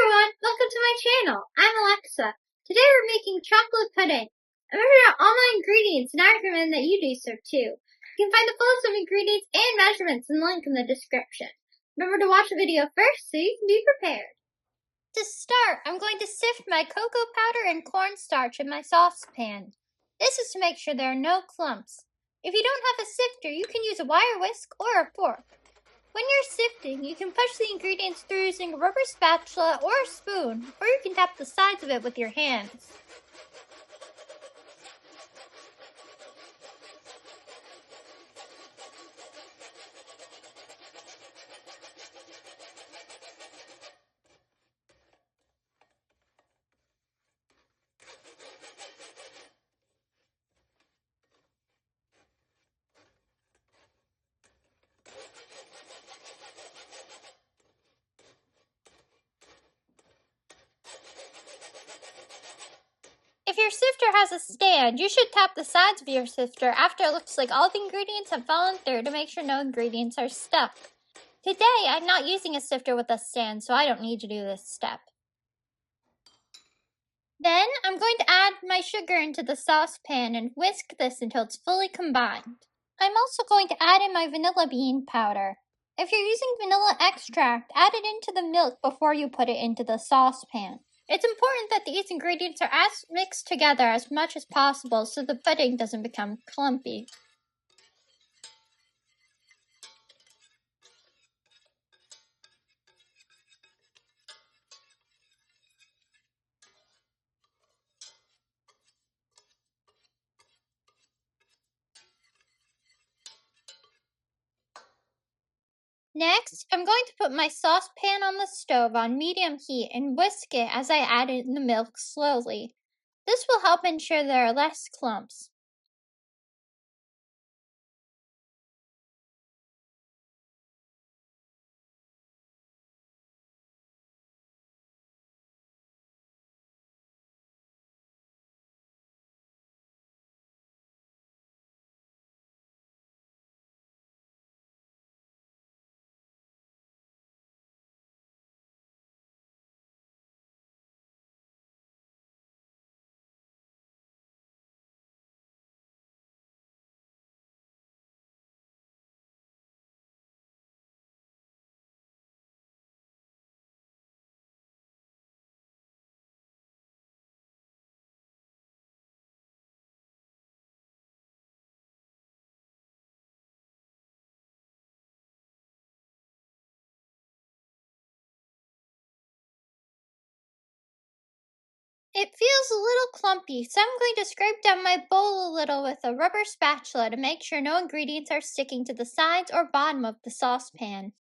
everyone, welcome to my channel. I'm Alexa. Today we're making chocolate pudding. I measured out all my ingredients and I recommend that you do so too. You can find the full list of ingredients and measurements in the link in the description. Remember to watch the video first so you can be prepared. To start, I'm going to sift my cocoa powder and cornstarch in my saucepan. This is to make sure there are no clumps. If you don't have a sifter, you can use a wire whisk or a fork. When you're sifting, you can push the ingredients through using a rubber spatula or a spoon, or you can tap the sides of it with your hands. If your sifter has a stand, you should tap the sides of your sifter after it looks like all the ingredients have fallen through to make sure no ingredients are stuck. Today, I'm not using a sifter with a stand, so I don't need to do this step. Then, I'm going to add my sugar into the saucepan and whisk this until it's fully combined. I'm also going to add in my vanilla bean powder. If you're using vanilla extract, add it into the milk before you put it into the saucepan. It's important that these ingredients are mixed together as much as possible so the pudding doesn't become clumpy. Next, I'm going to put my saucepan on the stove on medium heat and whisk it as I add in the milk slowly. This will help ensure there are less clumps. It feels a little clumpy, so I'm going to scrape down my bowl a little with a rubber spatula to make sure no ingredients are sticking to the sides or bottom of the saucepan.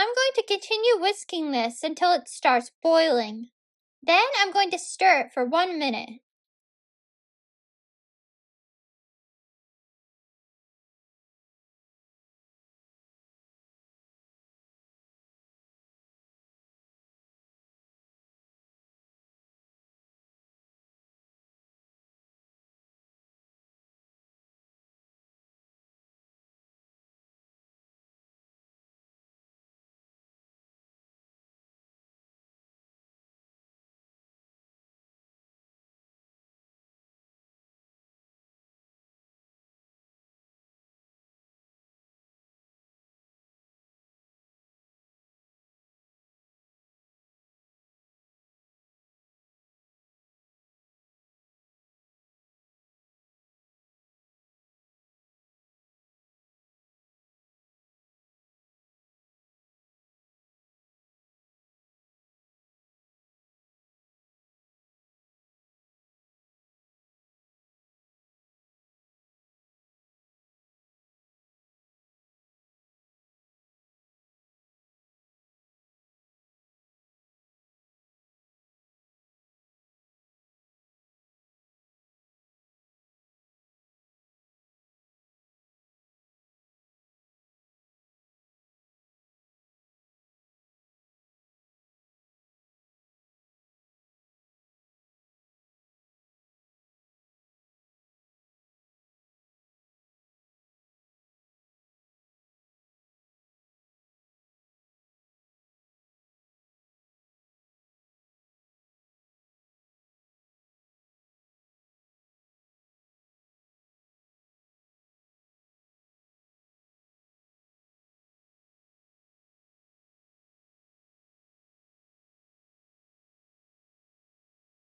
I'm going to continue whisking this until it starts boiling. Then I'm going to stir it for 1 minute.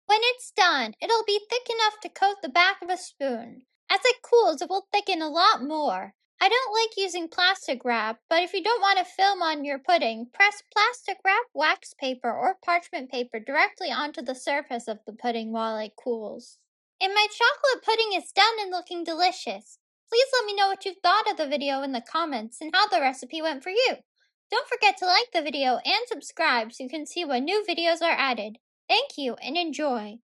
When it's done, it'll be thick enough to coat the back of a spoon. As it cools, it will thicken a lot more. I don't like using plastic wrap, but if you don't want a film on your pudding, press plastic wrap, wax paper, or parchment paper directly onto the surface of the pudding while it cools. And my chocolate pudding is done and looking delicious. Please let me know what you thought of the video in the comments and how the recipe went for you. Don't forget to like the video and subscribe so you can see when new videos are added. Thank you and enjoy!